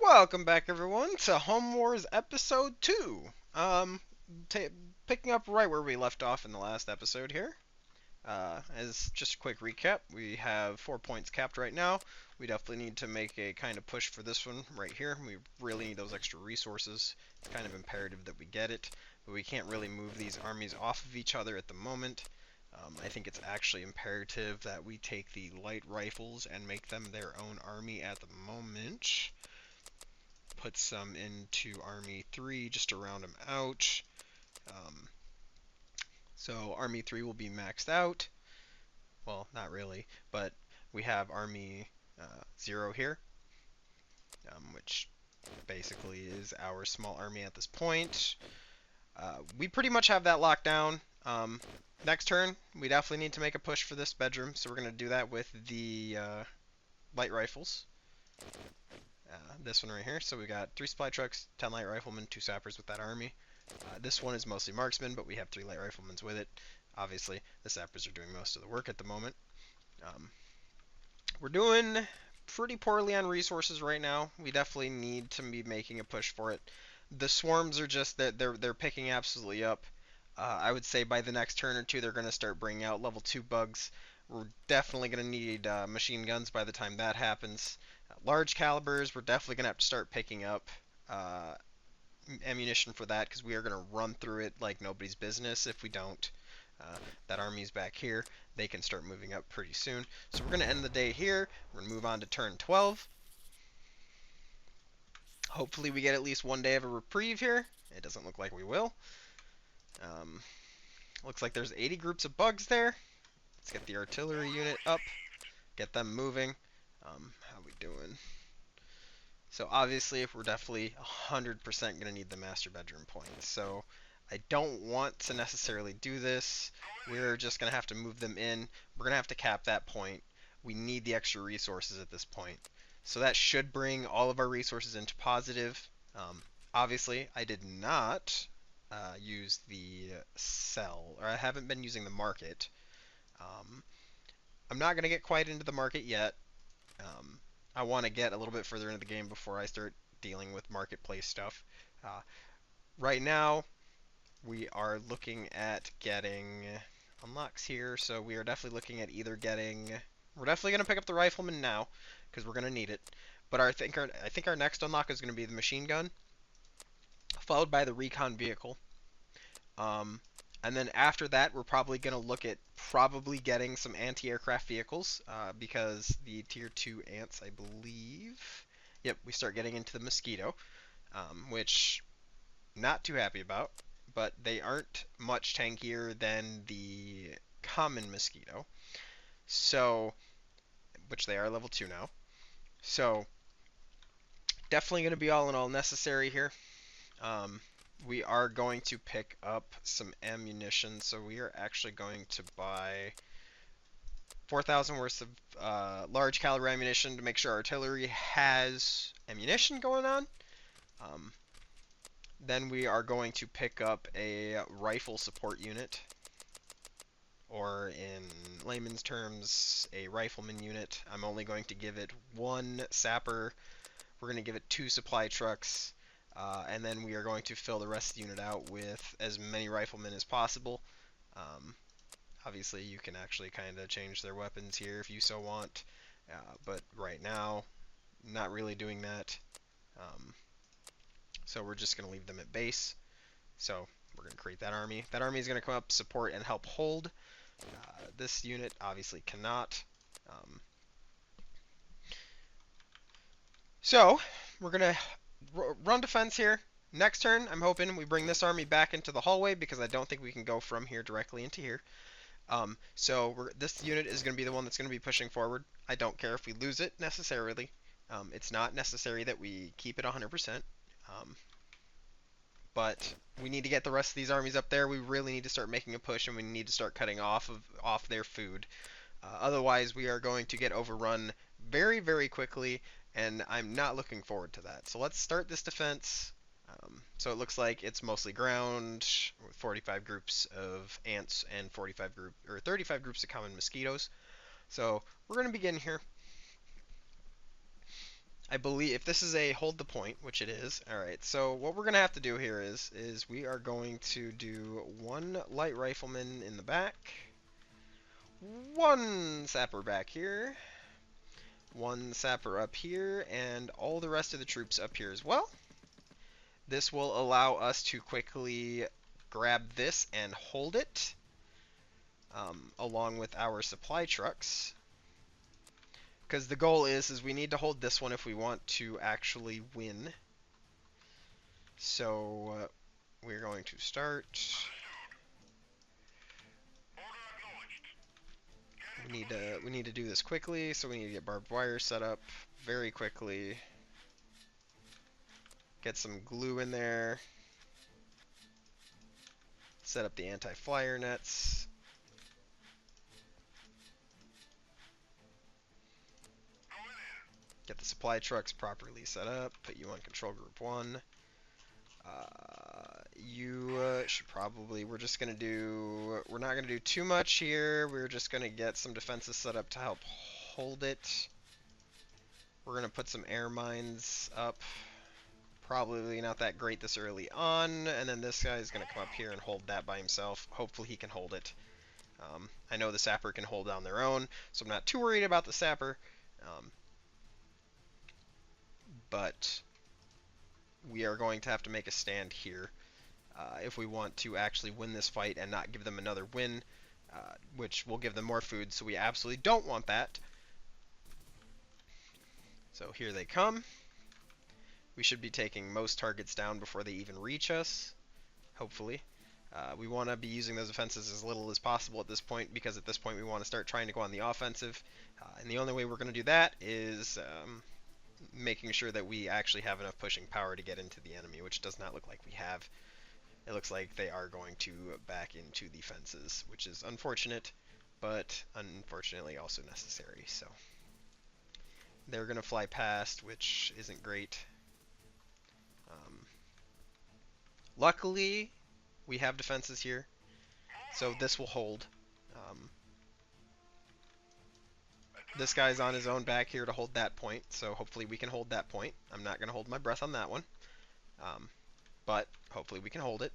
Welcome back, everyone, to Home Wars Episode 2. Ta Picking up right where we left off in the last episode here. As just a quick recap, we have 4 points capped right now. We definitely need to make a kind of push for this one right here. We really need those extra resources. It's kind of imperative that we get it, but we can't really move these armies off of each other at the moment. I think it's actually imperative that we take the light rifles and make them their own army at the moment. Put some into Army 3 just to round them out. Um, so Army 3 will be maxed out. Well, not really, but we have Army 0 here, which basically is our small army at this point. We pretty much have that locked down. Next turn, we definitely need to make a push for this bedroom, so we're going to do that with the light rifles. This one right here. So we got 3 supply trucks, 10 light riflemen, 2 sappers with that army. This one is mostly marksmen, but we have 3 light riflemen with it. Obviously, the sappers are doing most of the work at the moment. Um, we're doing pretty poorly on resources right now. We definitely need to be making a push for it. The swarms are just they're picking absolutely up. I would say by the next turn or two, they're going to start bringing out level 2 bugs. We're definitely going to need machine guns by the time that happens. Large calibers, we're definitely going to have to start picking up uh, ammunition for that because we are going to run through it like nobody's business if we don't. That army's back here. They can start moving up pretty soon. So we're going to end the day here. We're going to move on to turn 12. Hopefully we get at least one day of a reprieve here. It doesn't look like we will. Um, Looks like there's 80 groups of bugs there. Let's get the artillery unit up. Get them moving. How we doing? So obviously, if we're definitely 100% going to need the master bedroom points. So I don't want to necessarily do this. We're just going to have to move them in. We're going to have to cap that point. We need the extra resources at this point. So that should bring all of our resources into positive. Obviously, I did not use the sell, or I haven't been using the market. Um, I'm not going to get quite into the market yet. Um, I want to get a little bit further into the game before I start dealing with marketplace stuff. Uh, right now, we are looking at getting unlocks here, so we are definitely looking at either getting. We're definitely going to pick up the rifleman now because we're going to need it. But I think our next unlock is going to be the machine gun, followed by the recon vehicle. Um, and then after that, we're probably going to look at probably getting some anti-aircraft vehicles because the tier 2 ants, I believe. Yep, we start getting into the mosquito, which not too happy about, but they aren't much tankier than the common mosquito. So, which they are level 2 now. So, definitely going to be all in all necessary here. Um, we are going to pick up some ammunition, so we are actually going to buy 4,000 worth of large caliber ammunition to make sure artillery has ammunition going on. Um, then we are going to pick up a rifle support unit, or in layman's terms, a rifleman unit. I'm only going to give it 1 sapper. We're going to give it 2 supply trucks. And then we are going to fill the rest of the unit out with as many riflemen as possible. Um, Obviously, you can actually kind of change their weapons here if you so want, but right now, not really doing that. Um, so we're just going to leave them at base. So we're going to create that army. That army is going to come up, support, and help hold. This unit obviously cannot. Um, so we're going to run defense here. Next turn, I'm hoping we bring this army back into the hallway because I don't think we can go from here directly into here. This unit is going to be the one that's going to be pushing forward. I don't care if we lose it necessarily. It's not necessary that we keep it 100%. But we need to get the rest of these armies up there. We really need to start making a push, and we need to start cutting off their food. Otherwise, we are going to get overrun very, very quickly, and I'm not looking forward to that. So let's start this defense. So it looks like it's mostly ground with 45 groups of ants and 35 groups of common mosquitoes. So we're going to begin here. I believe if this is a hold the point, which it is, all right. So what we're gonna have to do here is we are going to do one light rifleman in the back, one sapper back here, one sapper up here, and all the rest of the troops up here as well. This will allow us to quickly grab this and hold it, along with our supply trucks. Because the goal is we need to hold this one if we want to actually win. So we're going to start. We need to do this quickly, so we need to get barbed wire set up very quickly. Get some glue in there. Set up the anti-flyer nets. Get the supply trucks properly set up. Put you on control group 1. You should probably, we're not going to do too much here. We're just going to get some defenses set up to help hold it. We're going to put some air mines up. Probably not that great this early on. And then this guy is going to come up here and hold that by himself. Hopefully he can hold it. I know the sapper can hold on their own, so I'm not too worried about the sapper. But we are going to have to make a stand here if we want to actually win this fight and not give them another win, which will give them more food, so we absolutely don't want that. So here they come. We should be taking most targets down before they even reach us, hopefully. We want to be using those defenses as little as possible at this point, because at this point we want to start trying to go on the offensive. And the only way we're going to do that is making sure that we actually have enough pushing power to get into the enemy, which does not look like we have. It looks like they are going to back into the fences, which is unfortunate, but unfortunately also necessary. So they're going to fly past, which isn't great. Luckily, we have defenses here, so this will hold. This guy's on his own back here to hold that point, so hopefully we can hold that point. I'm not going to hold my breath on that one, but hopefully we can hold it.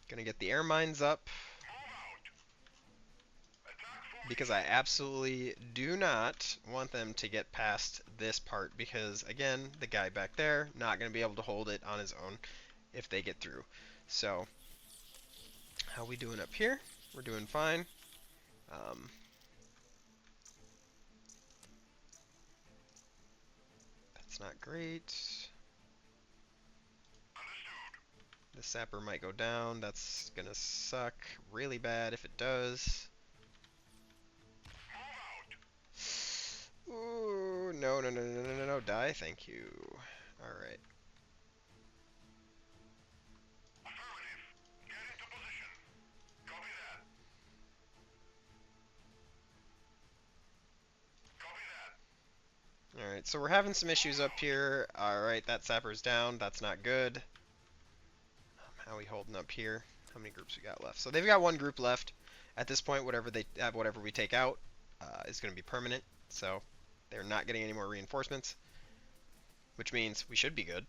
Gonna get the air mines up, because I absolutely do not want them to get past this part, because again, the guy back there not going to be able to hold it on his own if they get through. So how we doing up here? We're doing fine. That's not great. The sapper might go down. That's gonna suck really bad if it does. Ooh, no, no, no, no, no, no, no, die, thank you. Alright. Alright, so we're having some issues up here. Alright, that sapper's down. That's not good. How are we holding up here? How many groups we got left? So they've got one group left. At this point, whatever we take out is going to be permanent. So they're not getting any more reinforcements, which means we should be good.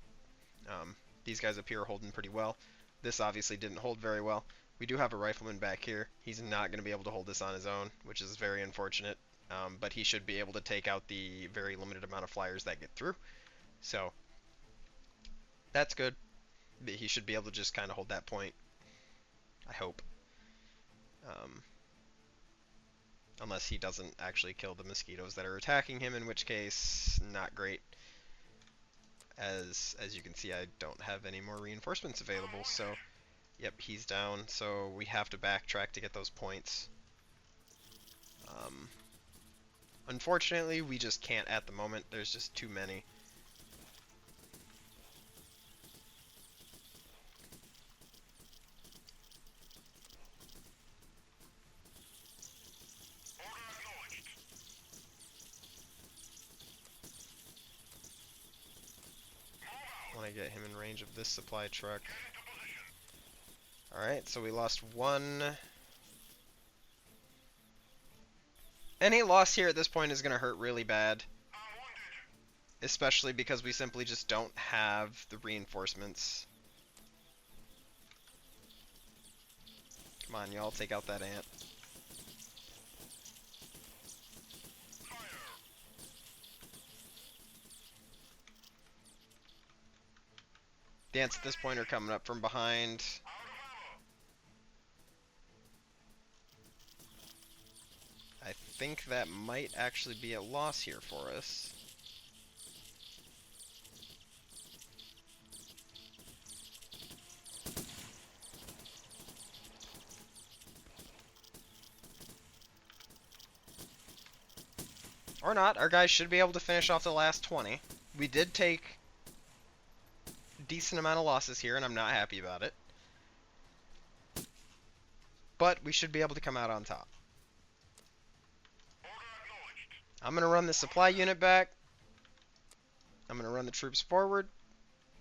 These guys up here are holding pretty well. This obviously didn't hold very well. We do have a rifleman back here. He's not going to be able to hold this on his own, which is very unfortunate. But he should be able to take out the very limited amount of flyers that get through. So that's good. He should be able to just kind of hold that point, I hope. Unless he doesn't actually kill the mosquitoes that are attacking him, in which case, not great. As you can see, I don't have any more reinforcements available, so yep, he's down, so we have to backtrack to get those points. Unfortunately, we just can't at the moment. There's just too many. get him in range of this supply truck. Alright, so we lost one. Any loss here at this point is going to hurt really bad. Especially because we simply just don't have the reinforcements. Come on, y'all, take out that ant. The ants at this point are coming up from behind. I think that might actually be a loss here for us. Or not. Our guys should be able to finish off the last 20. We did take a decent amount of losses here, and I'm not happy about it. But we should be able to come out on top. I'm going to run the supply unit back. I'm going to run the troops forward.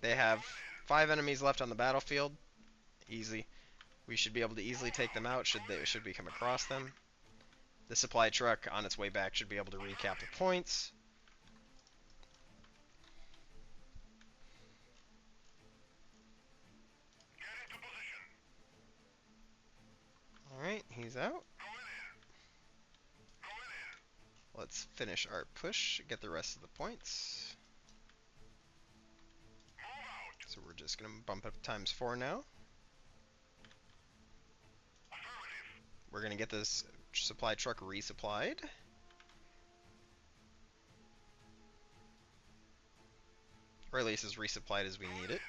They have 5 enemies left on the battlefield. Easy. We should be able to easily take them out should we come across them. The supply truck on its way back should be able to recap the points. Alright, he's out. Let's finish our push, get the rest of the points. So we're just going to bump up ×4 now. We're going to get this supply truck resupplied. Or at least as resupplied as we need it.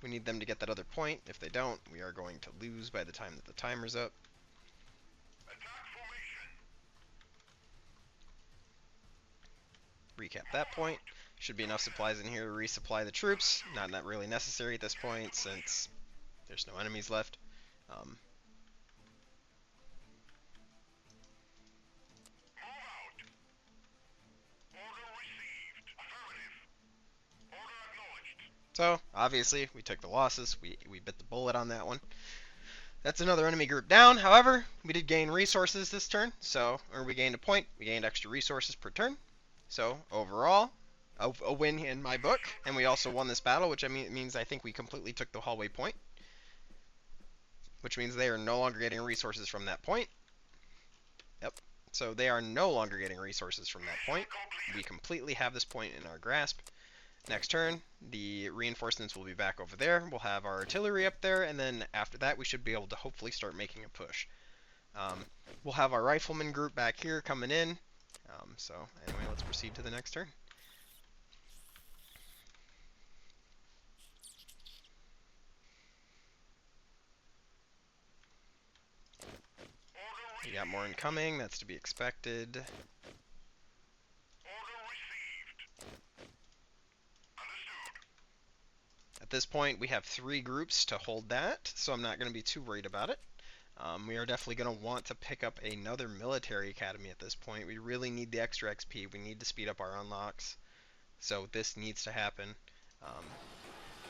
We need them to get that other point. If they don't, we are going to lose by the time that the timer's up. Recap that point. Should be enough supplies in here to resupply the troops. Not really necessary at this point since there's no enemies left. So, obviously, we took the losses. We bit the bullet on that one. That's another enemy group down. However, we did gain resources this turn. Or we gained a point. We gained extra resources per turn. So, overall, a win in my book. And we also won this battle, which means I think we completely took the hallway point. Which means they are no longer getting resources from that point. Yep. So they are no longer getting resources from that point. We completely have this point in our grasp. Next turn, the reinforcements will be back over there. We'll have our artillery up there, and then after that, we should be able to hopefully start making a push. We'll have our rifleman group back here coming in. So anyway, let's proceed to the next turn. We got more incoming. That's to be expected. At this point, we have 3 groups to hold that, so I'm not going to be too worried about it. We are definitely going to want to pick up another military academy at this point. We really need the extra XP. We need to speed up our unlocks. So this needs to happen.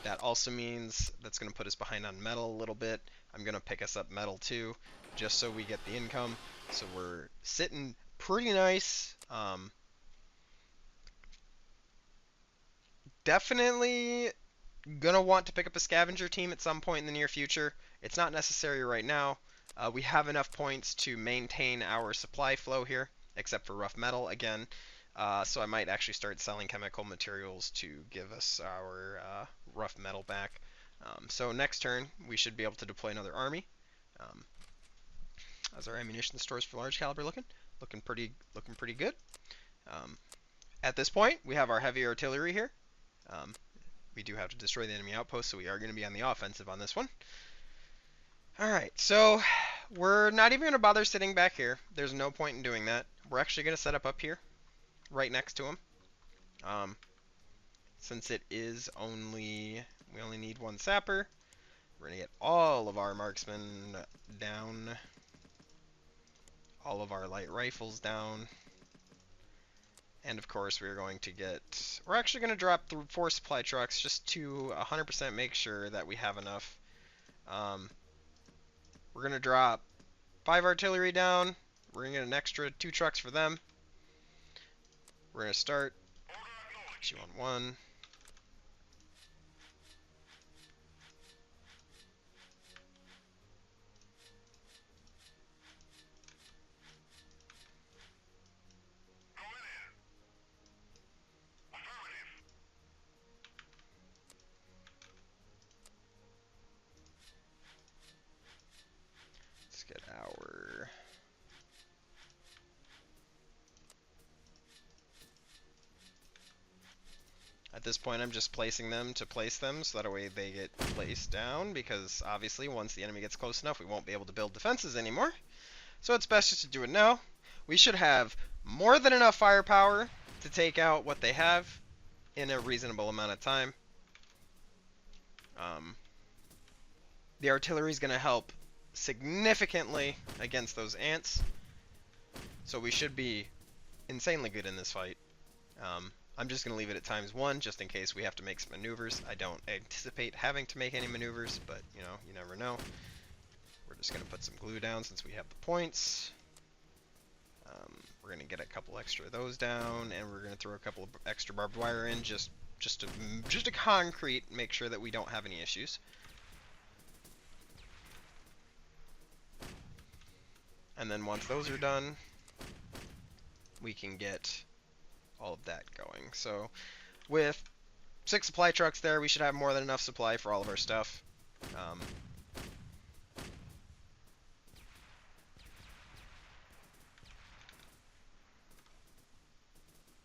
That also means that's going to put us behind on metal a little bit. I'm going to pick us up metal too, just so we get the income. So we're sitting pretty nice. Definitely gonna want to pick up a scavenger team at some point in the near future. It's not necessary right now. We have enough points to maintain our supply flow here, except for rough metal again. So I might actually start selling chemical materials to give us our rough metal back. So next turn, we should be able to deploy another army. How's our ammunition stores for large caliber looking? Looking pretty good. At this point, we have our heavy artillery here. We do have to destroy the enemy outpost, so we are going to be on the offensive on this one. Alright, so we're not even going to bother sitting back here. There's no point in doing that. We're actually going to set up here, right next to him. Since it is we only need 1 sapper, we're going to get all of our marksmen down, all of our light rifles down. And of course, we're going to get. We're actually going to drop 4 supply trucks just to 100% make sure that we have enough. We're going to drop 5 artillery down. We're going to get an extra 2 trucks for them. We're going to start. G11. Let's get our. At this point, I'm just placing them to place them, so that way they get placed down, because obviously once the enemy gets close enough, we won't be able to build defenses anymore. So it's best just to do it now. We should have more than enough firepower to take out what they have in a reasonable amount of time. The artillery is going to help significantly against those ants, so we should be insanely good in this fight. I'm just going to leave it at ×1 just in case we have to make some maneuvers. I don't anticipate having to make any maneuvers, but you know, you never know. We're just going to put some glue down since we have the points. We're going to get a couple extra of those down, and we're going to throw a couple of extra barbed wire in just to concrete, make sure that we don't have any issues. And then once those are done, we can get all of that going. So with 6 supply trucks there, we should have more than enough supply for all of our stuff.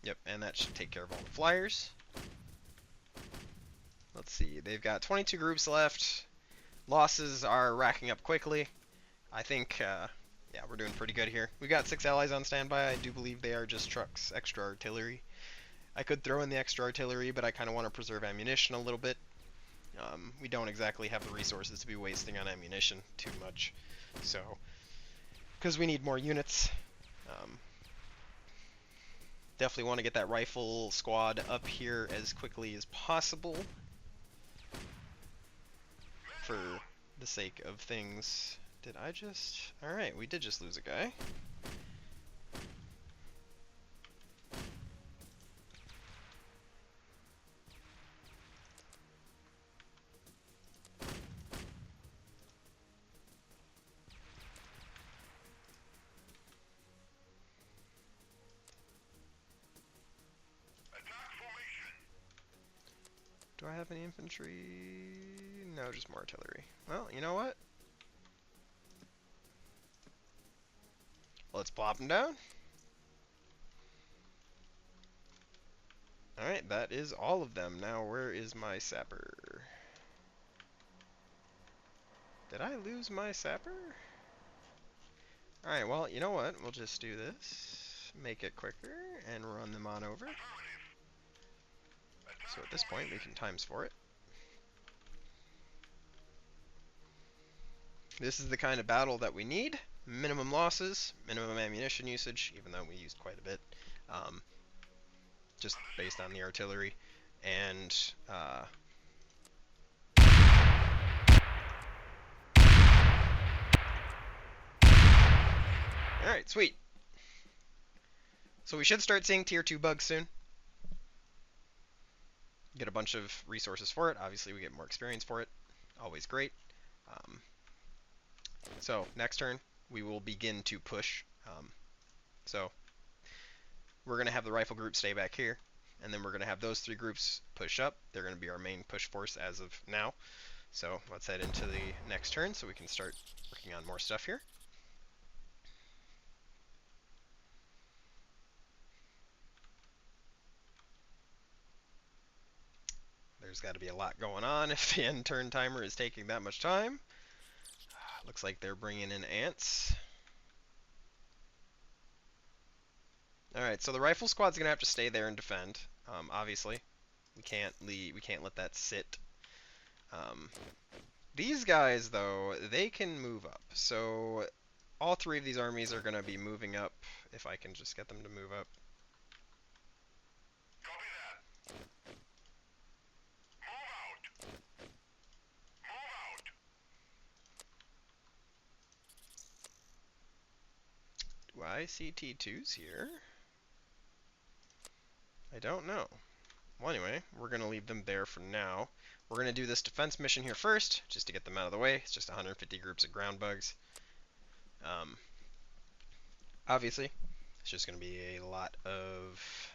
Yep, and that should take care of all the flyers. Let's see, they've got 22 groups left. Losses are racking up quickly. I think, yeah, we're doing pretty good here. We've got 6 allies on standby. I do believe they are just trucks, extra artillery. I could throw in the extra artillery, but I kind of want to preserve ammunition a little bit. We don't exactly have the resources to be wasting on ammunition too much. So, because we need more units. Definitely want to get that rifle squad up here as quickly as possible for the sake of things. Did I just... Alright, we did just lose a guy. Do I have any infantry? No, just more artillery. Well, you know what? Let's plop them down. Alright, that is all of them. Now, where is my sapper? Did I lose my sapper? Alright, well, you know what? We'll just do this. Make it quicker and run them on over. So at this point, we can ×4 it. This is the kind of battle that we need. Minimum losses, minimum ammunition usage, even though we used quite a bit. Just based on the artillery. And, alright, sweet. So we should start seeing tier 2 bugs soon. Get a bunch of resources for it. Obviously, we get more experience for it. Always great. So, next turn, we will begin to push. So, we're going to have the rifle group stay back here. And then we're going to have those 3 groups push up. They're going to be our main push force as of now. So, let's head into the next turn so we can start working on more stuff here. There's got to be a lot going on if the end turn timer is taking that much time. Looks like they're bringing in ants. Alright, so the rifle squad's going to have to stay there and defend, obviously. We can't let that sit. These guys, though, they can move up. So all 3 of these armies are going to be moving up, if I can just get them to move up. I see T2s here? I don't know. Well, anyway, we're going to leave them there for now. We're going to do this defense mission here first, just to get them out of the way. It's just 150 groups of ground bugs. Obviously, it's just going to be a lot of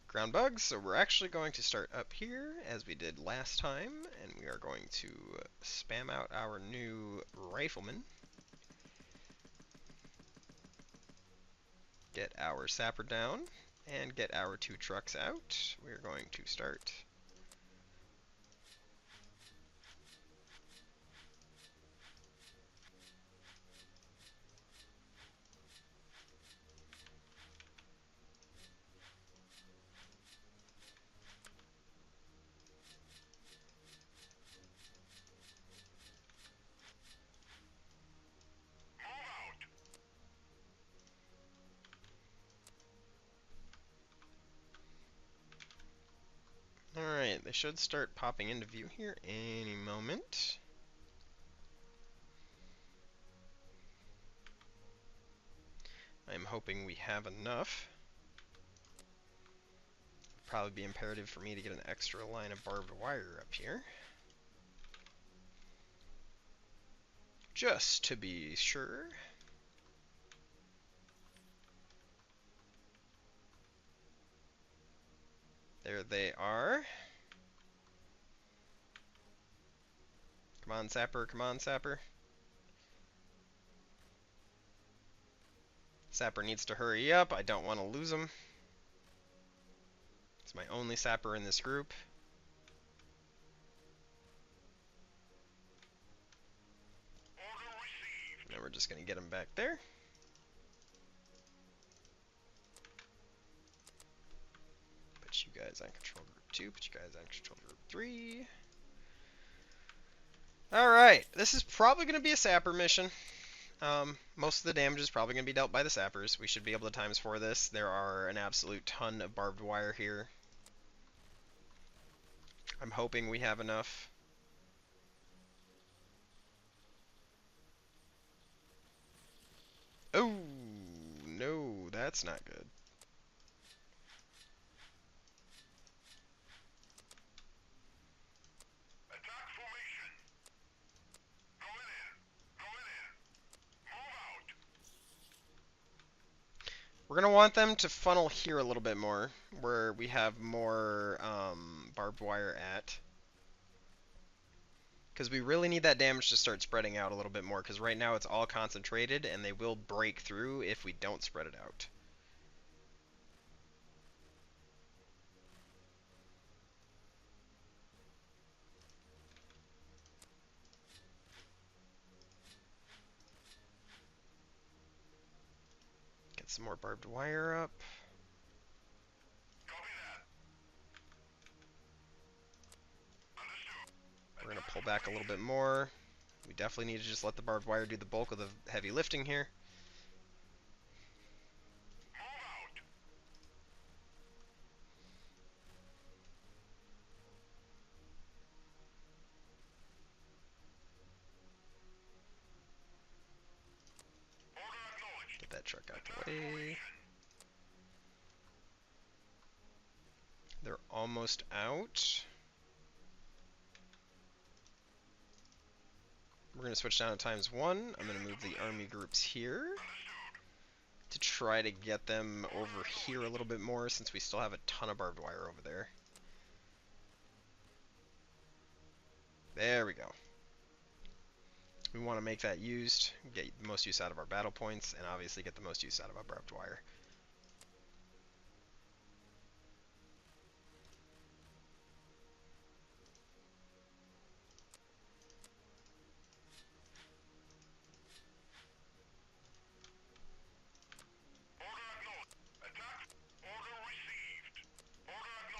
ground bugs, so we're actually going to start up here, as we did last time, and we are going to spam out our new rifleman. Get our sapper down, and get our 2 trucks out. We're going to start. Alright, they should start popping into view here any moment. I'm hoping we have enough. Probably be imperative for me to get an extra line of barbed wire up here. Just to be sure. There they are. Come on, sapper, come on, sapper. Sapper needs to hurry up. I don't want to lose him. It's my only sapper in this group. Now we're just going to get him back there. Put you guys on control group 2. Put you guys on control group 3. Alright, this is probably going to be a sapper mission. Most of the damage is probably going to be dealt by the sappers. We should be able to ×4 this. There are an absolute ton of barbed wire here. I'm hoping we have enough. Oh, no, that's not good. We're going to want them to funnel here a little bit more, where we have more barbed wire at. Because we really need that damage to start spreading out a little bit more, because right now it's all concentrated, and they will break through if we don't spread it out. Get some more barbed wire up. We're going to pull back a little bit more. We definitely need to just let the barbed wire do the bulk of the heavy lifting here. Get that truck out the way. They're almost out. We're going to switch down to ×1. I'm going to move the army groups here to try to get them over here a little bit more, since we still have a ton of barbed wire over there. There we go. We want to make that used, get the most use out of our battle points, and obviously get the most use out of our barbed wire.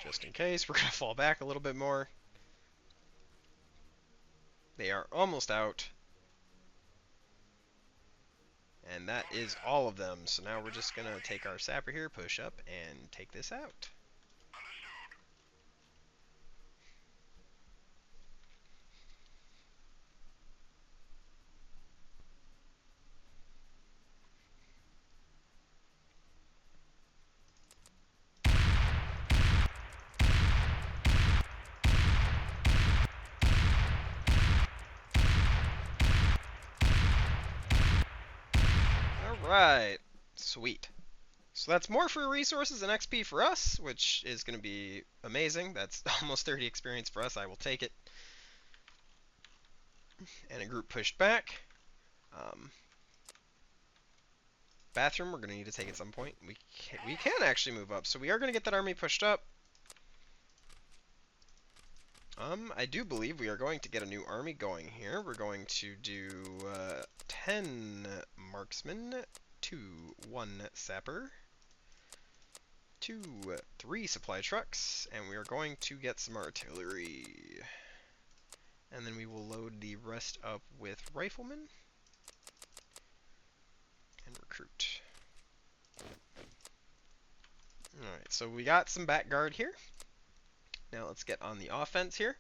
Just in case, we're going to fall back a little bit more. They are almost out. And that is all of them. So now we're just going to take our sapper here, push up, and take this out. Alright. Sweet. So that's more free resources and XP for us, which is going to be amazing. That's almost 30 experience for us. I will take it. And a group pushed back. Um, bathroom, we're going to need to take at some point. We can actually move up, so we are going to get that army pushed up. I do believe we are going to get a new army going here. We're going to do 10 marksmen, 1 sapper, 3 supply trucks, and we are going to get some artillery. And then we will load the rest up with riflemen and recruit. Alright, so we got some back guard here. Now let's get on the offense here.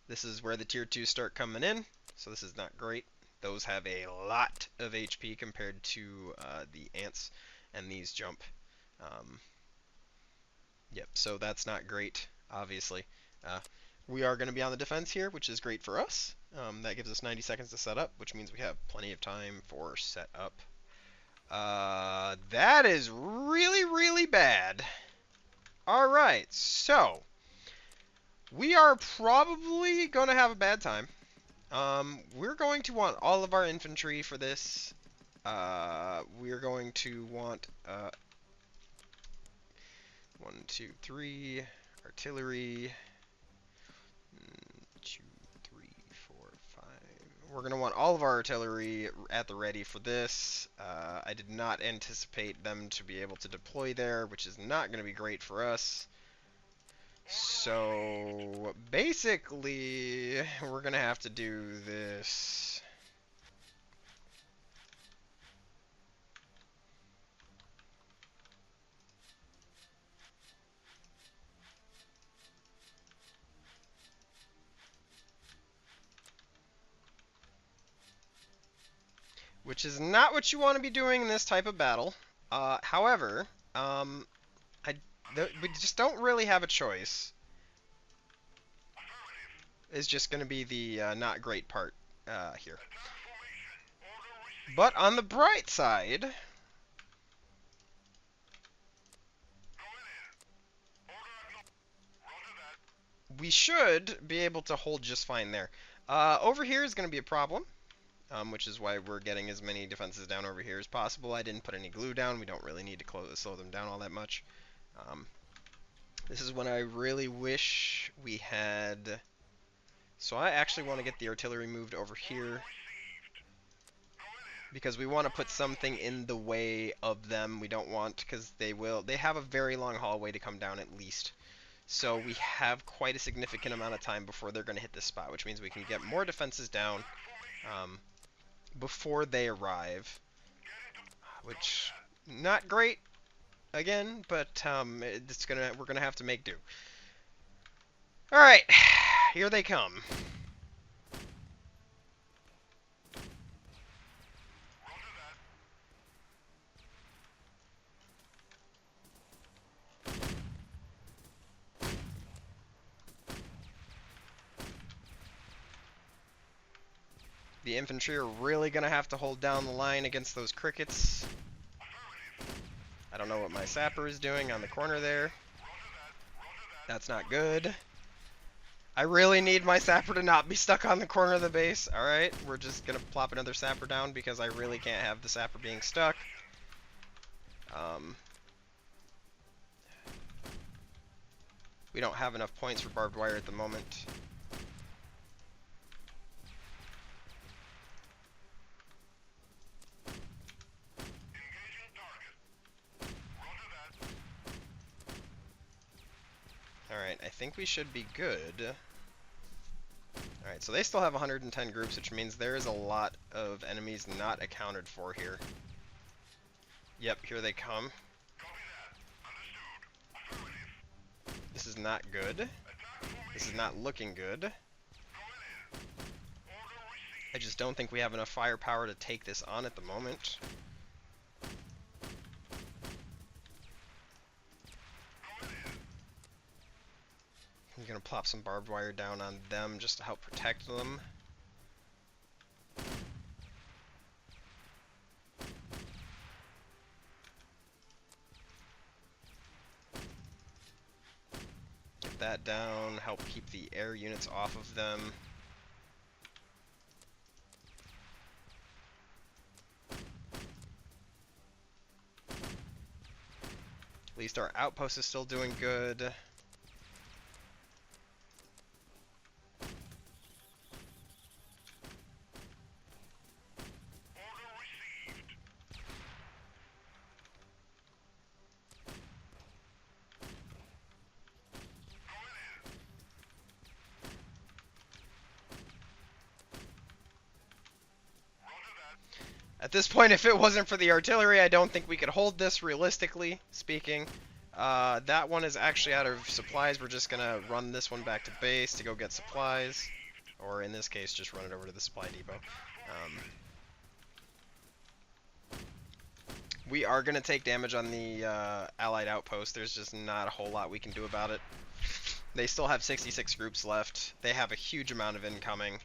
This is where the tier 2s start coming in, so this is not great. Those have a lot of HP compared to the ants, and these jump. Yep, so that's not great, obviously. We are going to be on the defense here, which is great for us. That gives us 90 seconds to set up, which means we have plenty of time for setup. That is really, really bad. Alright, so we are probably going to have a bad time. We're going to want all of our infantry for this. We're going to want 1, 2, 3 artillery. 2, 3, 4, 5. We're going to want all of our artillery at the ready for this. I did not anticipate them to be able to deploy there, which is not going to be great for us. So basically, we're going to have to do this. Which is not what you want to be doing in this type of battle. However, we just don't really have a choice. Is just going to be the not great part here. But on the bright side, we should be able to hold just fine there. Over here is going to be a problem. Which is why we're getting as many defenses down over here as possible. I didn't put any glue down. We don't really need to slow them down all that much. This is when I really wish we had... So I actually want to get the artillery moved over here, because we want to put something in the way of them. We don't want, because they have a very long hallway to come down at least. So we have quite a significant amount of time before they're going to hit this spot, which means we can get more defenses down before they arrive, which not great again, but we're gonna have to make do. All right, here they come. The infantry are really gonna have to hold down the line against those crickets. I don't know what my sapper is doing on the corner there. That's not good. I really need my sapper to not be stuck on the corner of the base. Alright, we're just gonna plop another sapper down because I really can't have the sapper being stuck. We don't have enough points for barbed wire at the moment. Alright, I think we should be good. Alright, so they still have 110 groups, which means there is a lot of enemies not accounted for here. Yep, here they come. This is not good. This is not looking good. I just don't think we have enough firepower to take this on at the moment. I'm gonna plop some barbed wire down on them just to help protect them. that down, help keep the air units off of them. At least our outpost is still doing good. At this point, if it wasn't for the artillery, I don't think we could hold this, realistically speaking. That one is actually out of supplies. We're just going to run this one back to base to go get supplies. Or in this case, just run it over to the supply depot. We are going to take damage on the allied outpost. There's just not a whole lot we can do about it. They still have 66 groups left. They have a huge amount of incoming.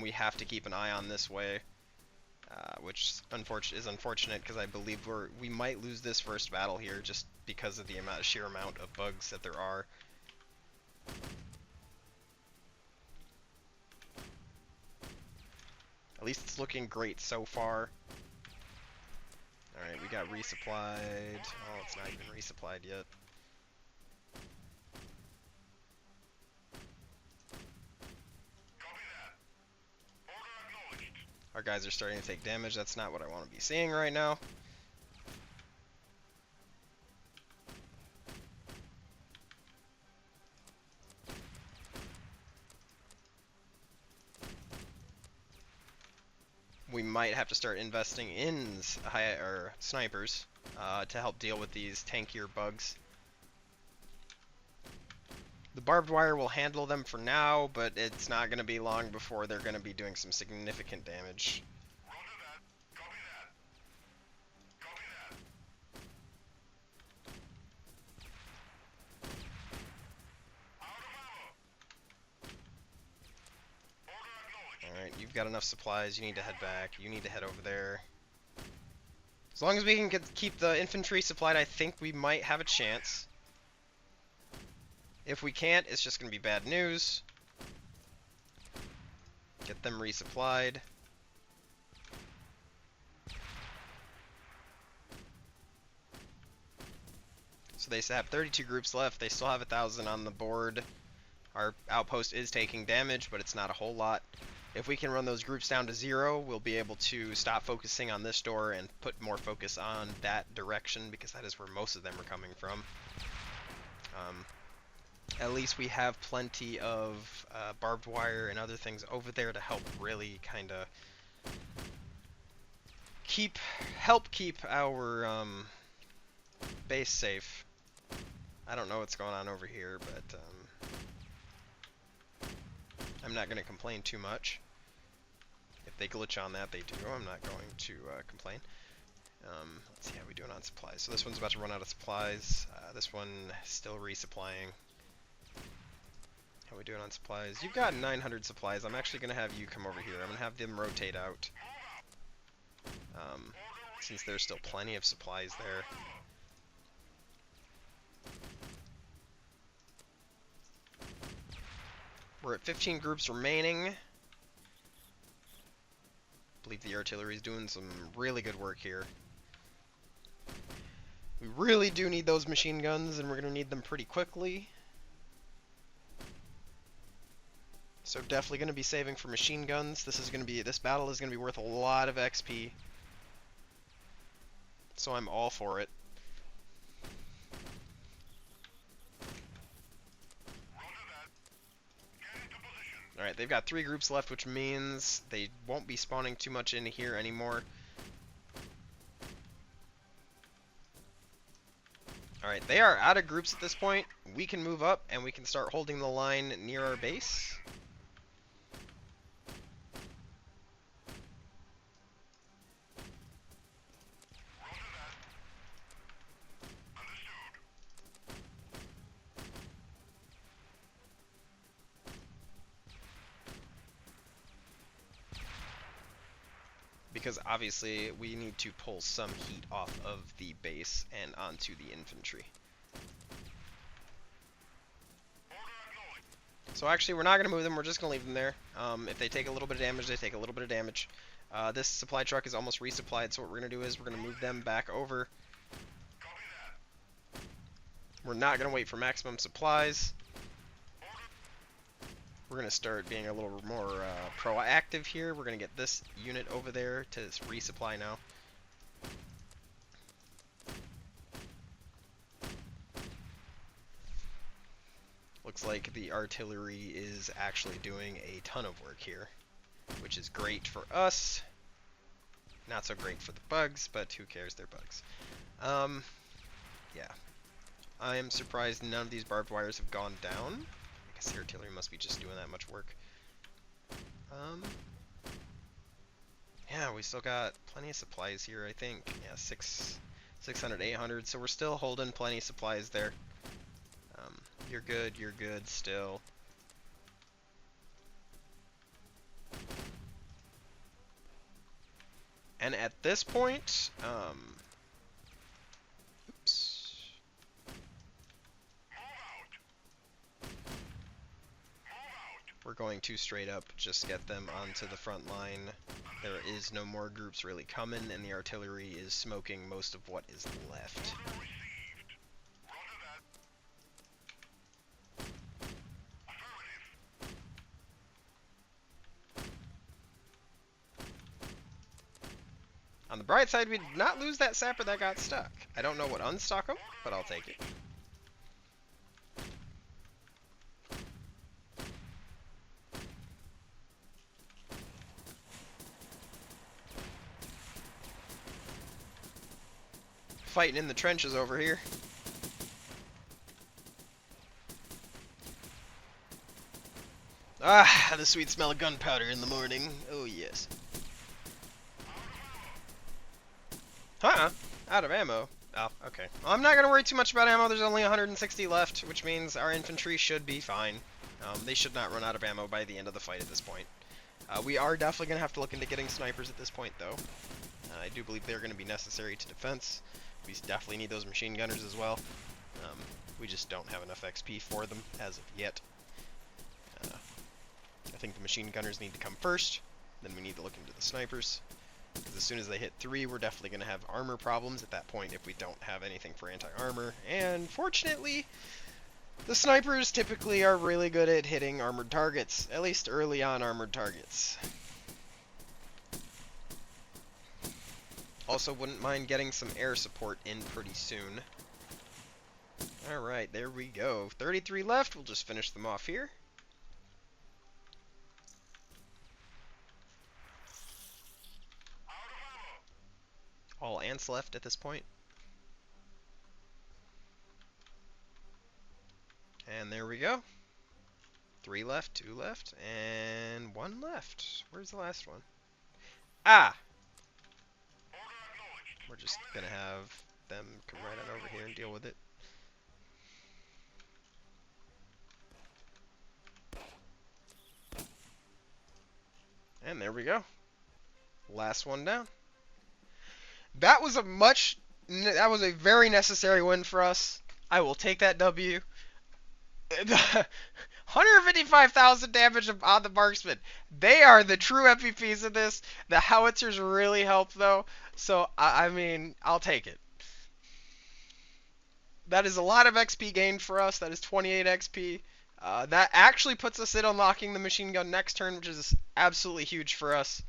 We have to keep an eye on this way. Which is unfortunate because I believe we might lose this first battle here just because of the sheer amount of bugs that there are. At least it's looking great so far. Alright, we got resupplied. Oh, it's not even resupplied yet. Our guys are starting to take damage. That's not what I want to be seeing right now. We might have to start investing in snipers to help deal with these tankier bugs. The barbed wire will handle them for now, but it's not going to be long before they're going to be doing some significant damage. Alright, you've got enough supplies. You need to head back. You need to head over there. As long as we can keep the infantry supplied, I think we might have a chance. If we can't, it's just going to be bad news. Get them resupplied. So they have 32 groups left. They still have 1,000 on the board. Our outpost is taking damage, but it's not a whole lot. If we can run those groups down to 0, we'll be able to stop focusing on this door and put more focus on that direction, because that is where most of them are coming from. At least we have plenty of barbed wire and other things over there to help really kind of help keep our base safe. I don't know what's going on over here, but I'm not going to complain too much. If they glitch on that, they do. I'm not going to complain. Let's see how we're doing on supplies. So this one's about to run out of supplies. This one still resupplying. How are we doing on supplies? You've got 900 supplies. I'm actually going to have you come over here. I'm going to have them rotate out. Since there's still plenty of supplies there. We're at 15 groups remaining. I believe the artillery is doing some really good work here. We really do need those machine guns, and we're going to need them pretty quickly. So definitely going to be saving for machine guns. This battle is going to be worth a lot of XP. So I'm all for it. Alright, they've got 3 groups left, which means they won't be spawning too much in here anymore. Alright, they are out of groups at this point. We can move up, and we can start holding the line near our base. Because obviously we need to pull some heat off of the base and onto the infantry. So actually, we're not going to move them. We're just going to leave them there. If they take a little bit of damage, they take a little bit of damage. This supply truck is almost resupplied, so what we're going to do is we're going to move them back over. We're not going to wait for maximum supplies. We're going to start being a little more proactive here. We're going to get this unit over there to resupply now. Looks like the artillery is actually doing a ton of work here, which is great for us. Not so great for the bugs, but who cares, they're bugs. Yeah. I am surprised none of these barbed wires have gone down. I guess the artillery must be just doing that much work. Yeah, we still got plenty of supplies here, I think. Yeah, 600, 800, so we're still holding plenty of supplies there. You're good still. And at this point, oops. We're going to straight up just get them onto the front line. There is no more groups really coming, and the artillery is smoking most of what is left. On the bright side, we did not lose that sapper that got stuck. I don't know what unstuck him, but I'll take it. Fighting in the trenches over here. Ah, the sweet smell of gunpowder in the morning. Oh, yes. Huh? Out of ammo. Oh, okay. Well, I'm not going to worry too much about ammo. There's only 160 left, which means our infantry should be fine. They should not run out of ammo by the end of the fight at this point. We are definitely going to have to look into getting snipers at this point, though. I do believe they're going to be necessary to defense. We definitely need those machine gunners as well. We just don't have enough XP for them as of yet. I think the machine gunners need to come first. Then we need to look into the snipers. Because as soon as they hit 3, we're definitely going to have armor problems at that point if we don't have anything for anti-armor. And fortunately, the snipers typically are really good at hitting armored targets. At least early on armored targets. Also, wouldn't mind getting some air support in pretty soon. Alright, there we go. 33 left. We'll just finish them off here. All ants left at this point. And there we go. 3 left, 2 left, and 1 left. Where's the last one? Ah! We're just gonna have them come right on over here and deal with it. And there we go. Last one down. That was a very necessary win for us. I will take that W. 155,000 damage on the marksman. They are the true MVPs of this. The howitzers really help, though. So, I mean, I'll take it. That is a lot of XP gained for us. That is 28 XP. That actually puts us in unlocking the machine gun next turn, which is absolutely huge for us.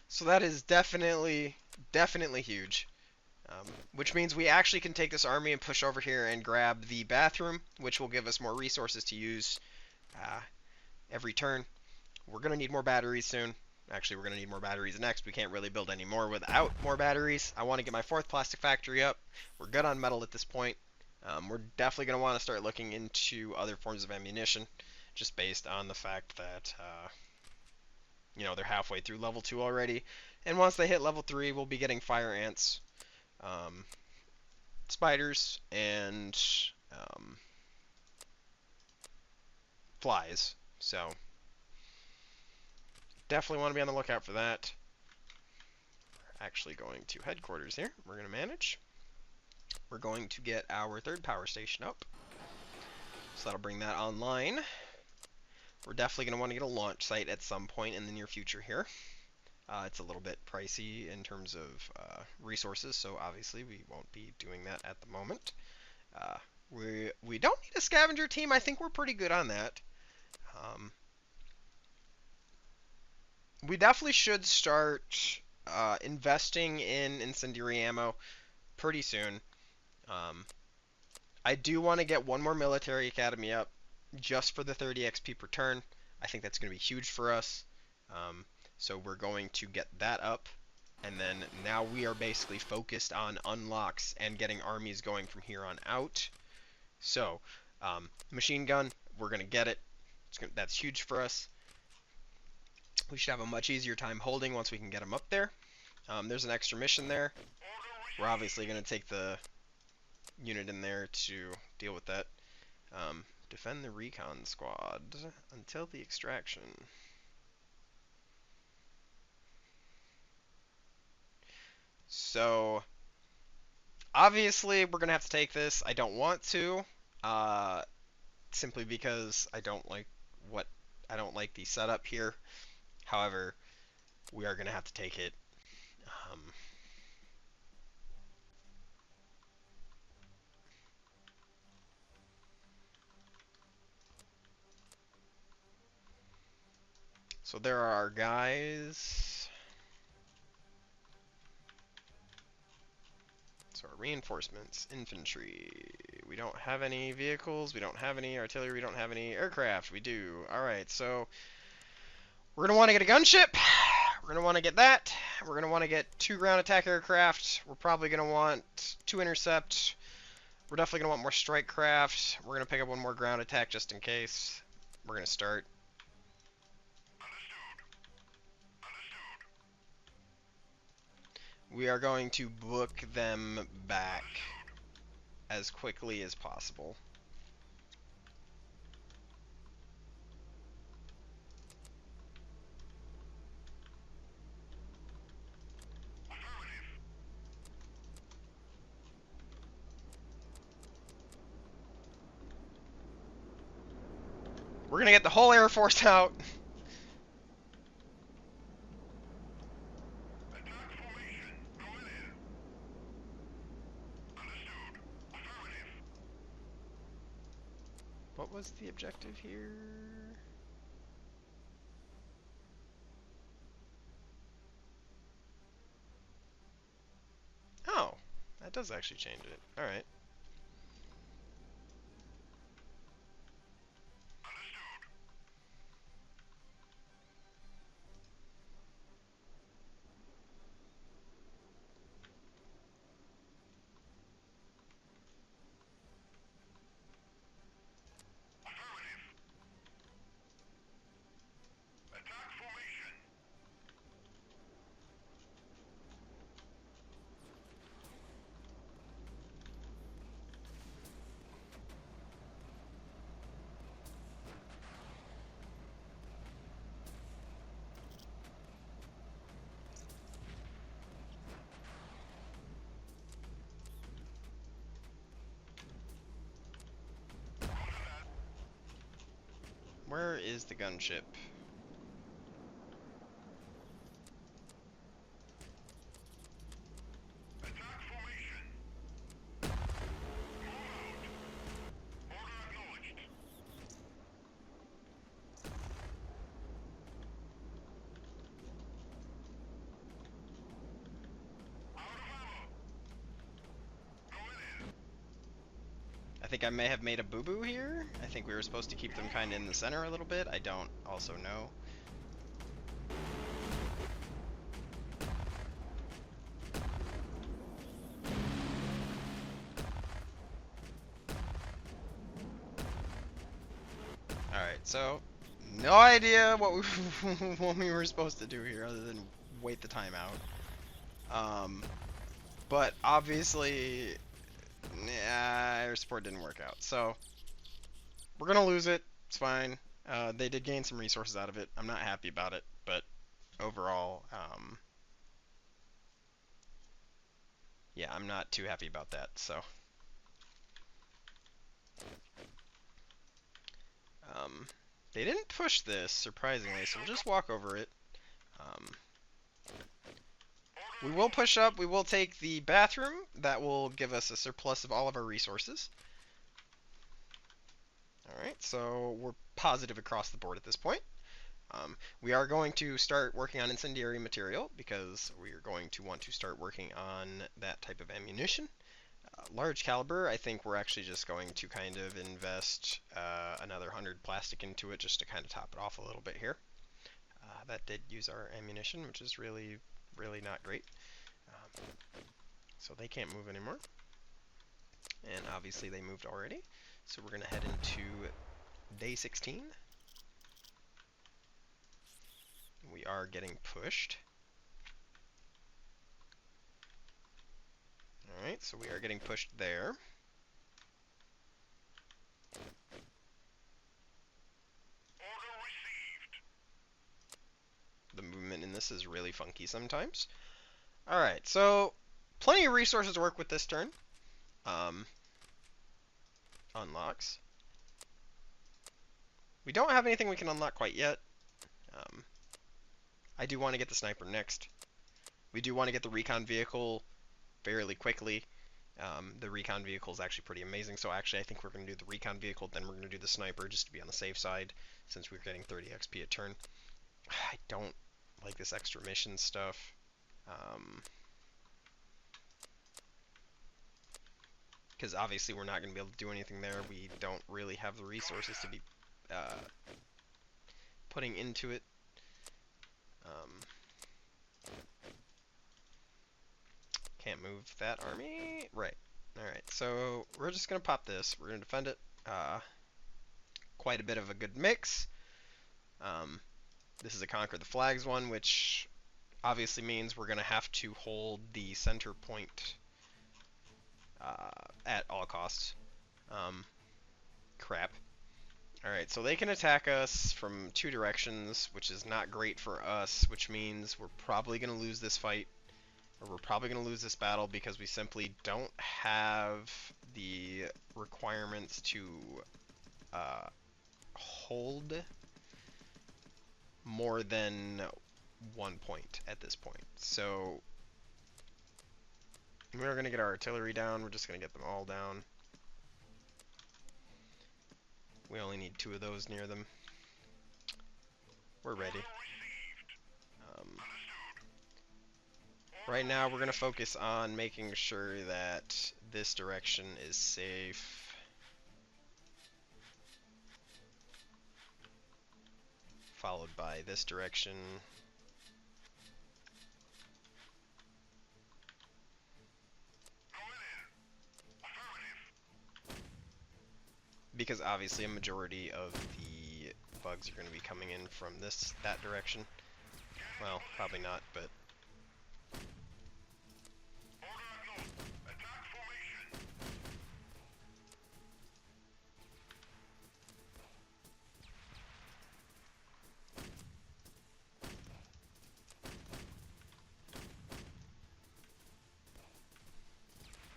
So that is definitely huge. Which means we actually can take this army and push over here and grab the bathroom, which will give us more resources to use every turn. We're going to need more batteries soon. Actually, we're going to need more batteries next. We can't really build any more without more batteries. I want to get my 4th plastic factory up. We're good on metal at this point. We're definitely going to want to start looking into other forms of ammunition, just based on the fact that, you know, they're halfway through level 2 already. And once they hit level 3, we'll be getting fire ants, spiders, and flies. So definitely want to be on the lookout for that. We're actually going to headquarters here. We're going to manage. We're going to get our 3rd power station up. So that'll bring that online. We're definitely going to want to get a launch site at some point in the near future here. It's a little bit pricey in terms of resources, so obviously we won't be doing that at the moment. Uh, we don't need a scavenger team. I think we're pretty good on that. We definitely should start investing in incendiary ammo pretty soon. Um, I do want to get one more military academy up just for the 30 XP per turn. I think that's going to be huge for us. Um, so we're going to get that up. And then now we are basically focused on unlocks and getting armies going from here on out. So, machine gun, we're going to get it. That's huge for us. We should have a much easier time holding once we can get them up there. There's an extra mission there. We're obviously going to take the unit in there to deal with that. Defend the recon squad until the extraction. So, obviously, we're going to have to take this. I don't want to, simply because I don't like the setup here. However, we are going to have to take it. Um, so there are our guys. So our reinforcements, infantry. We don't have any vehicles. We don't have any artillery. We don't have any aircraft. We do. All right. So we're gonna want to get a gunship. We're gonna want to get that. We're gonna want to get 2 ground attack aircraft. We're probably gonna want 2 intercept. We're definitely gonna want more strike craft. We're gonna pick up 1 more ground attack just in case. We're gonna start. We are going to book them back as quickly as possible. We're gonna get the whole Air Force out. What was the objective here? Oh, that does actually change it. Alright. Where is the gunship? I think I may have made a boo-boo here. I think we were supposed to keep them kind of in the center a little bit. I don't also know. Alright, so no idea what we, what we were supposed to do here other than wait the time out. But obviously, air support didn't work out. So we're gonna lose it. It's fine. They did gain some resources out of it. I'm not happy about it, but overall, yeah, I'm not too happy about that. So They didn't push this, surprisingly, so we'll just walk over it. We will push up. We will take the bathroom. That will give us a surplus of all of our resources. Alright, so we're positive across the board at this point. We are going to start working on incendiary material because we are going to want to start working on that type of ammunition. Large caliber, I think we're actually just going to kind of invest another 100 plastic into it just to kind of top it off a little bit here. That did use our ammunition, which is really, really not great. So they can't move anymore. And obviously they moved already. So we're going to head into day 16. We are getting pushed. Alright, so we are getting pushed there. The movement in this is really funky sometimes. Alright, so plenty of resources to work with this turn. Unlocks. We don't have anything we can unlock quite yet. I do want to get the sniper next. We do want to get the recon vehicle fairly quickly. The recon vehicle is actually pretty amazing, so actually I think we're going to do the recon vehicle, then we're going to do the sniper just to be on the safe side, since we're getting 30 XP a turn. I don't like this extra mission stuff. Because obviously we're not going to be able to do anything there. We don't really have the resources to be putting into it. Can't move that army. Right. Alright, so we're just going to pop this. We're going to defend it. Quite a bit of a good mix. This is a Conquer the Flags one, which obviously means we're going to have to hold the center point at all costs. Crap. Alright, so they can attack us from two directions, which is not great for us, which means we're probably going to lose this fight, or we're probably going to lose this battle because we simply don't have the requirements to hold more than 1 point at this point. So we're going to get our artillery down. We're just going to get them all down. We only need 2 of those near them. We're ready. Right now we're going to focus on making sure that this direction is safe. Followed by this direction. Because obviously a majority of the bugs are going to be coming in from that direction. Well, probably not, but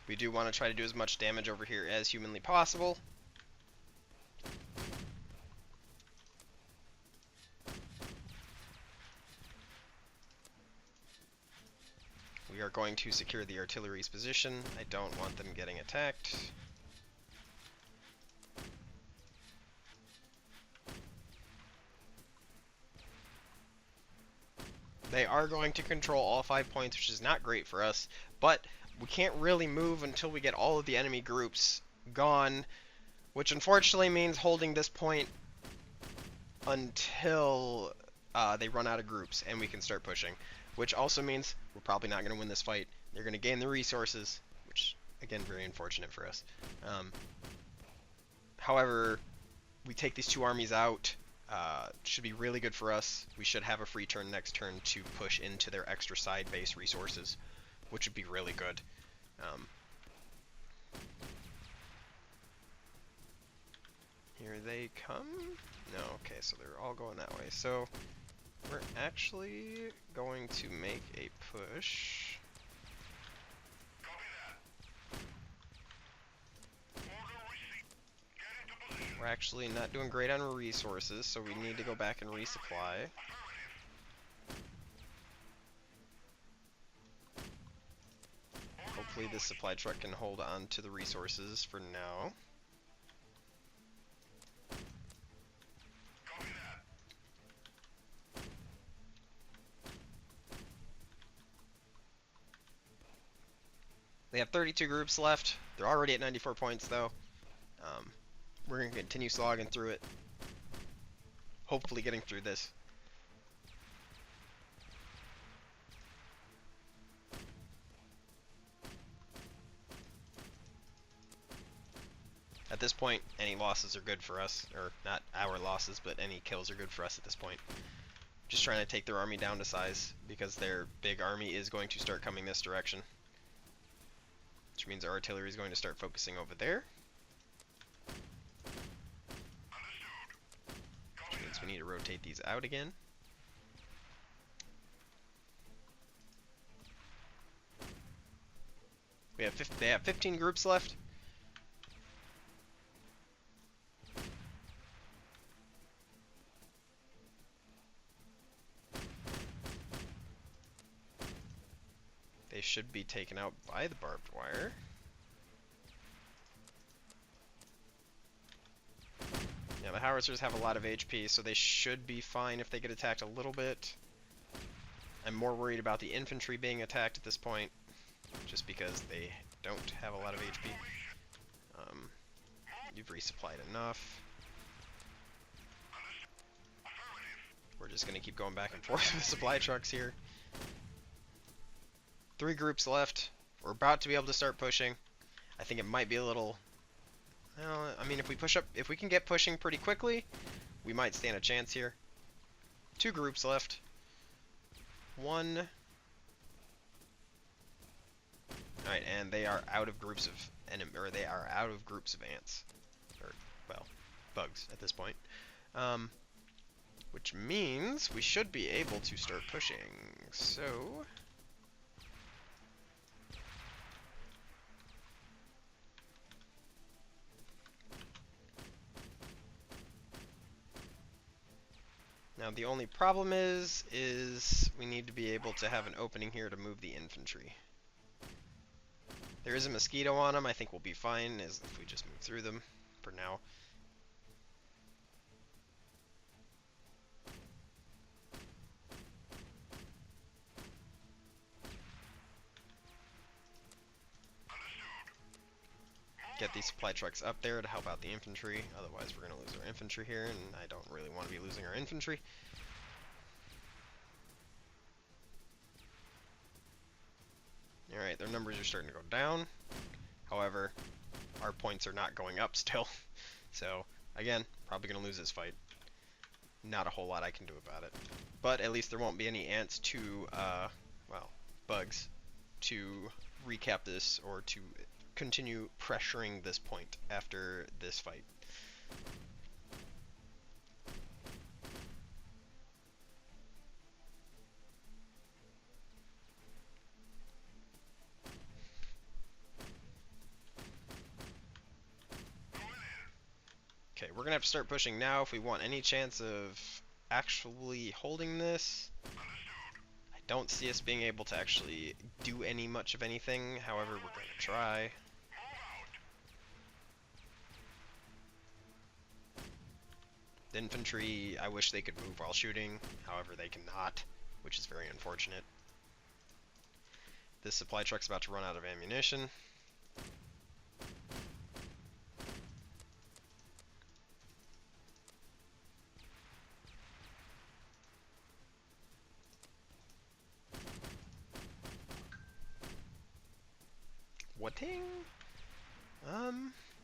we do want to try to do as much damage over here as humanly possible. We are going to secure the artillery's position. I don't want them getting attacked. They are going to control all 5 points, which is not great for us, but we can't really move until we get all of the enemy groups gone, which unfortunately means holding this point until they run out of groups and we can start pushing, which also means we're probably not going to win this fight. They're going to gain the resources, which, again, very unfortunate for us. However, we take these 2 armies out. Should be really good for us. We should have a free turn next turn to push into their extra side base resources, which would be really good. Here they come. No, okay, so they're all going that way. So we're actually going to make a push. We're actually not doing great on resources, so we need to go back and resupply. Hopefully this supply truck can hold on to the resources for now. They have 32 groups left. They're already at 94 points though. We're going to continue slogging through it. Hopefully getting through this. At this point, any losses are good for us. Or not our losses, but any kills are good for us at this point. Just trying to take their army down to size, because their big army is going to start coming this direction. Which means our artillery is going to start focusing over there. Which means we need to rotate these out again. They have 15 groups left. They should be taken out by the barbed wire. Yeah, the howitzers have a lot of HP, so they should be fine if they get attacked a little bit. I'm more worried about the infantry being attacked at this point, just because they don't have a lot of HP. You've resupplied enough. We're just going to keep going back and forth with supply trucks here. 3 groups left. We're about to be able to start pushing. I think it might be a little... Well, I mean, if we can get pushing pretty quickly, we might stand a chance here. 2 groups left. 1. Alright, and they are out of groups of they are out of groups of ants. Or, well, bugs at this point. Which means we should be able to start pushing. So... Now the only problem is we need to be able to have an opening here to move the infantry. There is a mosquito on them. I think we'll be fine as if we just move through them for now. Get these supply trucks up there to help out the infantry. Otherwise we're going to lose our infantry here, and I don't really want to be losing our infantry. Alright, their numbers are starting to go down. However, our points are not going up still. So, again, probably going to lose this fight. Not a whole lot I can do about it. But at least there won't be any ants to, well, bugs, to recap this or to continue pressuring this point after this fight. Okay, we're gonna have to start pushing now if we want any chance of actually holding this. I don't see us being able to actually do much of anything, however, we're gonna try. The infantry, I wish they could move while shooting, however they cannot, which is very unfortunate. This supply truck's about to run out of ammunition. Whatting?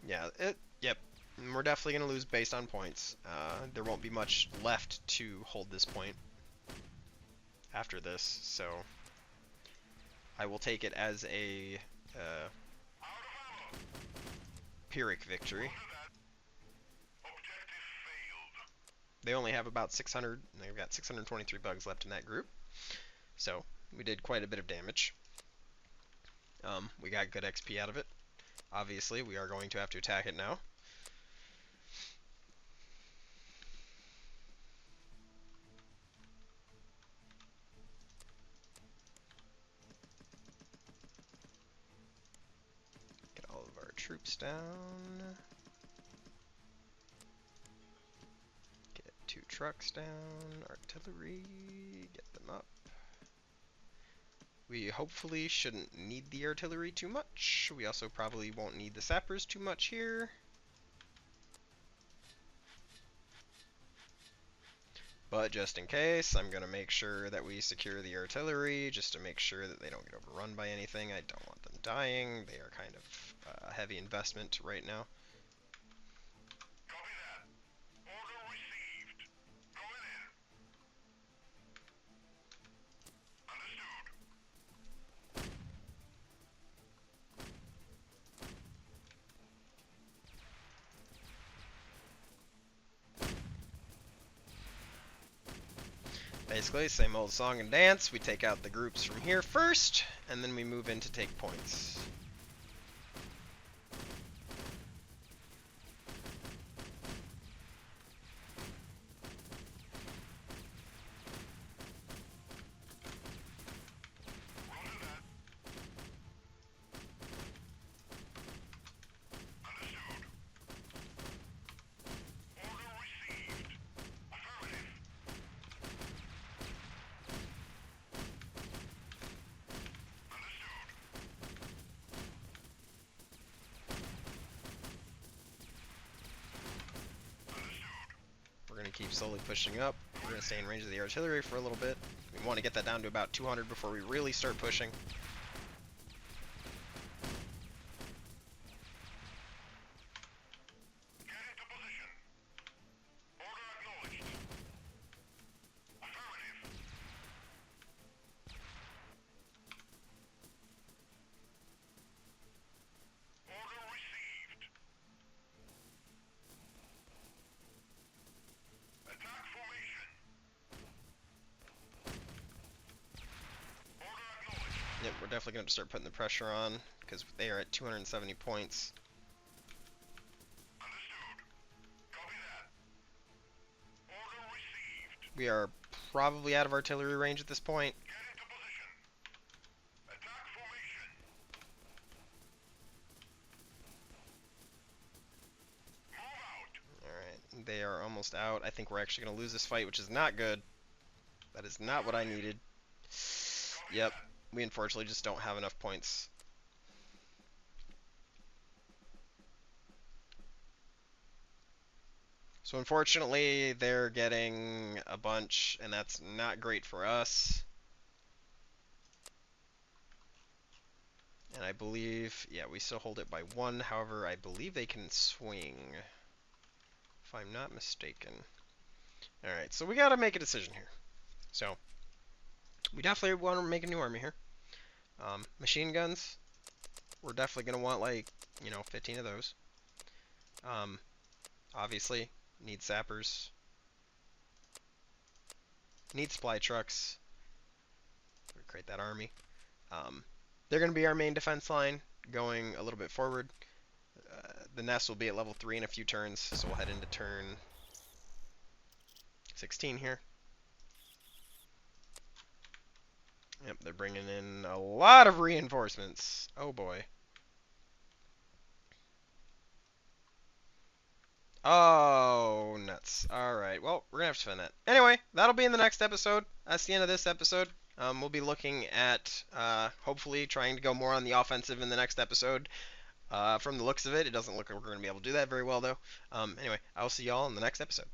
Yeah, yep. We're definitely going to lose based on points. There won't be much left to hold this point after this, so I will take it as a Pyrrhic victory. They only have about 600, they've got 623 bugs left in that group, so we did quite a bit of damage. We got good XP out of it. Obviously, we are going to have to attack it now. troops down. Get 2 trucks down. Artillery, get them up. We hopefully shouldn't need the artillery too much. We also probably won't need the sappers too much here. But just in case, I'm going to make sure that we secure the artillery, just to make sure that they don't get overrun by anything. I don't want them dying. They are kind of a heavy investment right now. Copy that. Order received. Going in. Understood. Basically, same old song and dance. We take out the groups from here first, and then we move in to take points. Roger that. Understood. Order received. Affirmative. Understood. Understood. We're going to keep slowly pushing up. We're going to stay in range of the artillery for a little bit. We want to get that down to about 200 before we really start pushing. Get into position. Order acknowledged. Affirmative. Order received. Attack formation. Order acknowledged. Yep, we're definitely going to start putting the pressure on, because they are at 270 points. Understood. Copy that. Order received. We are probably out of artillery range at this point. Get into position. Attack formation. Move out. Alright, they are almost out. I think we're actually going to lose this fight, which is not good. That is not what I needed. Copy Yep, that. we unfortunately just don't have enough points. So unfortunately, they're getting a bunch, and that's not great for us. And I believe, yeah, we still hold it by 1. However, I believe they can swing, if I'm not mistaken. Alright, so we got to make a decision here. So, we definitely want to make a new army here. Machine guns, we're definitely going to want, like, 15 of those. Obviously, need sappers. Need supply trucks. Create that army. They're going to be our main defense line going a little bit forward. The nest will be at level 3 in a few turns, so we'll head into turn 16 here. Yep, they're bringing in a lot of reinforcements. Oh boy. Oh, nuts. Alright, well, we're going to have to spend that. Anyway, that'll be in the next episode. That's the end of this episode. We'll be looking at, hopefully, trying to go more on the offensive in the next episode. From the looks of it, it doesn't look like we're going to be able to do that very well, though. Anyway, I will see y'all in the next episode.